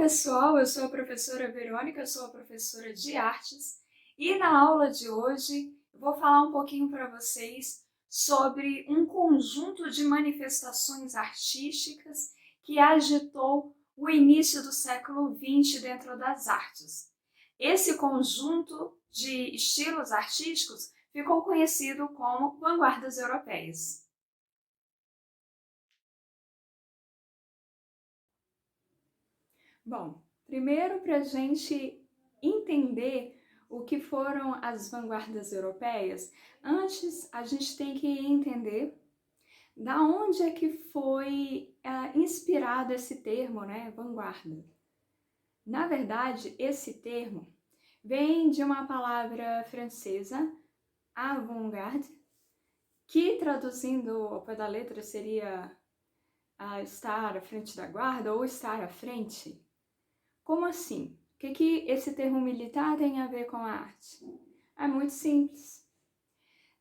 pessoal, eu sou a professora Verônica, sou a professora de artes e na aula de hoje eu vou falar um pouquinho para vocês sobre um conjunto de manifestações artísticas que agitou o início do século XX dentro das artes. Esse conjunto de estilos artísticos ficou conhecido como vanguardas europeias. Bom, primeiro para a gente entender o que foram as vanguardas europeias, antes a gente tem que entender da onde é que foi inspirado esse termo, né, vanguarda. Na verdade, esse termo vem de uma palavra francesa, avant-garde, que traduzindo ao pé da letra seria estar à frente da guarda ou estar à frente. Como assim? O que esse termo militar tem a ver com a arte? É muito simples.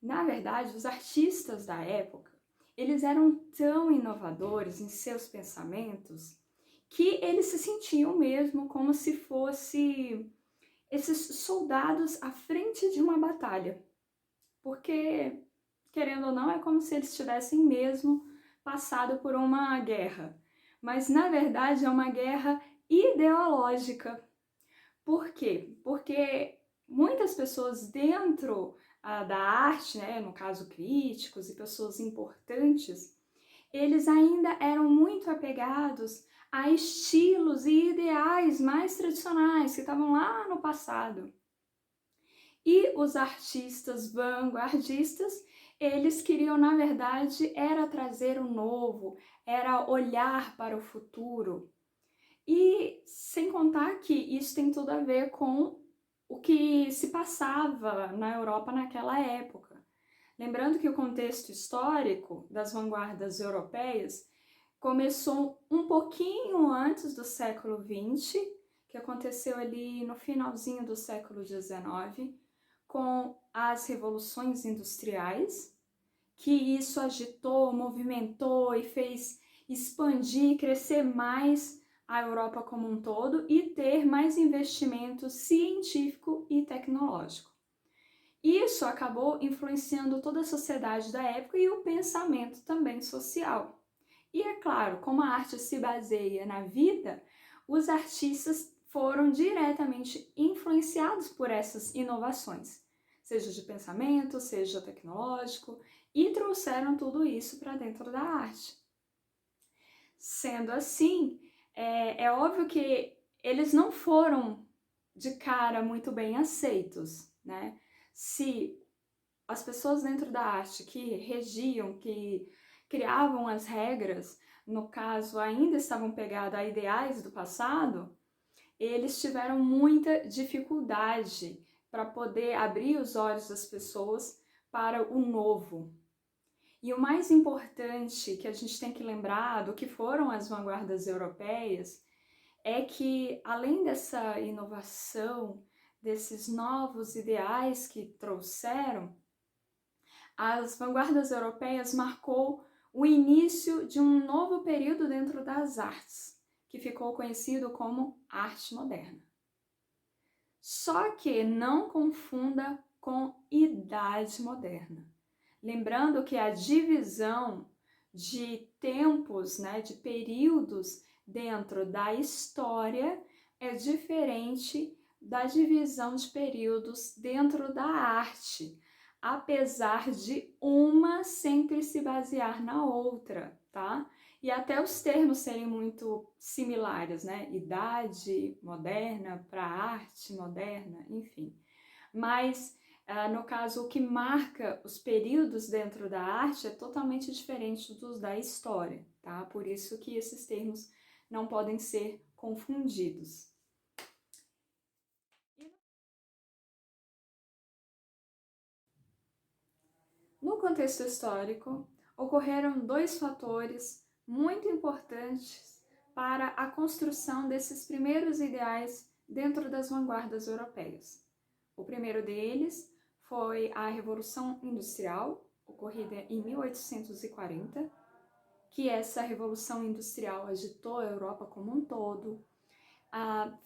Na verdade, os artistas da época, eles eram tão inovadores em seus pensamentos que eles se sentiam mesmo como se fosse esses soldados à frente de uma batalha. Porque, querendo ou não, é como se eles tivessem mesmo passado por uma guerra. Mas, na verdade, é uma guerra ideológica. Por quê? Porque muitas pessoas dentro da arte, né, no caso críticos e pessoas importantes, eles ainda eram muito apegados a estilos e ideais mais tradicionais que estavam lá no passado. E os artistas vanguardistas, eles queriam, na verdade, era trazer o novo, era olhar para o futuro. E sem contar que isso tem tudo a ver com o que se passava na Europa naquela época. Lembrando que o contexto histórico das vanguardas europeias começou um pouquinho antes do século XX, que aconteceu ali no finalzinho do século XIX, com as revoluções industriais, que isso agitou, movimentou e fez expandir e crescer mais a Europa como um todo e ter mais investimento científico e tecnológico. Isso acabou influenciando toda a sociedade da época e o pensamento também social. E é claro, como a arte se baseia na vida, os artistas foram diretamente influenciados por essas inovações, seja de pensamento, seja tecnológico, e trouxeram tudo isso para dentro da arte. Sendo assim, é óbvio que eles não foram de cara muito bem aceitos, né? Se as pessoas dentro da arte que regiam, que criavam as regras, no caso ainda estavam pegadas a ideais do passado, eles tiveram muita dificuldade para poder abrir os olhos das pessoas para o novo. E o mais importante que a gente tem que lembrar do que foram as vanguardas europeias é que, além dessa inovação, desses novos ideais que trouxeram, as vanguardas europeias marcou o início de um novo período dentro das artes, que ficou conhecido como arte moderna. Só que não confunda com idade moderna. Lembrando que a divisão de tempos, né, de períodos dentro da história é diferente da divisão de períodos dentro da arte, apesar de uma sempre se basear na outra, tá? E até os termos serem muito similares, né? Idade moderna para arte moderna, enfim. Mas, no caso, o que marca os períodos dentro da arte é totalmente diferente dos da história, tá? Por isso que esses termos não podem ser confundidos. No contexto histórico, ocorreram dois fatores muito importantes para a construção desses primeiros ideais dentro das vanguardas europeias. O primeiro deles foi a Revolução Industrial, ocorrida em 1840, que essa Revolução Industrial agitou a Europa como um todo,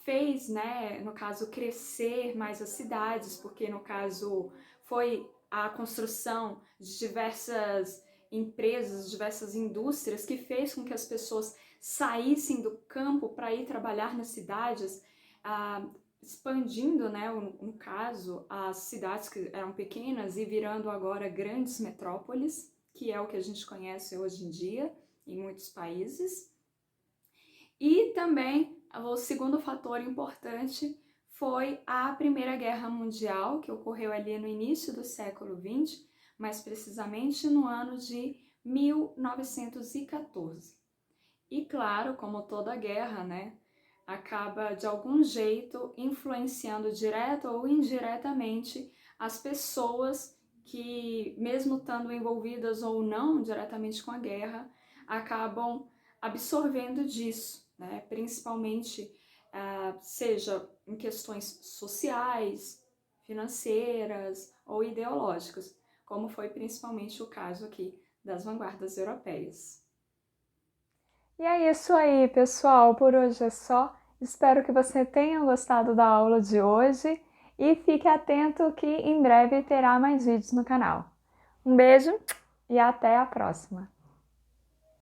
fez, né, no caso, crescer mais as cidades, porque no caso foi a construção de diversas empresas, diversas indústrias que fez com que as pessoas saíssem do campo para ir trabalhar nas cidades, expandindo, né, no caso, as cidades que eram pequenas e virando agora grandes metrópoles, que é o que a gente conhece hoje em dia em muitos países. E também o segundo fator importante foi a Primeira Guerra Mundial, que ocorreu ali no início do século XX, mais precisamente no ano de 1914. E claro, como toda guerra, né, acaba de algum jeito influenciando direta ou indiretamente as pessoas que, mesmo estando envolvidas ou não diretamente com a guerra, acabam absorvendo disso, né? Principalmente seja em questões sociais, financeiras ou ideológicas, como foi principalmente o caso aqui das vanguardas europeias. E é isso aí, pessoal. Por hoje é só. Espero que você tenha gostado da aula de hoje e fique atento que em breve terá mais vídeos no canal. Um beijo e até a próxima!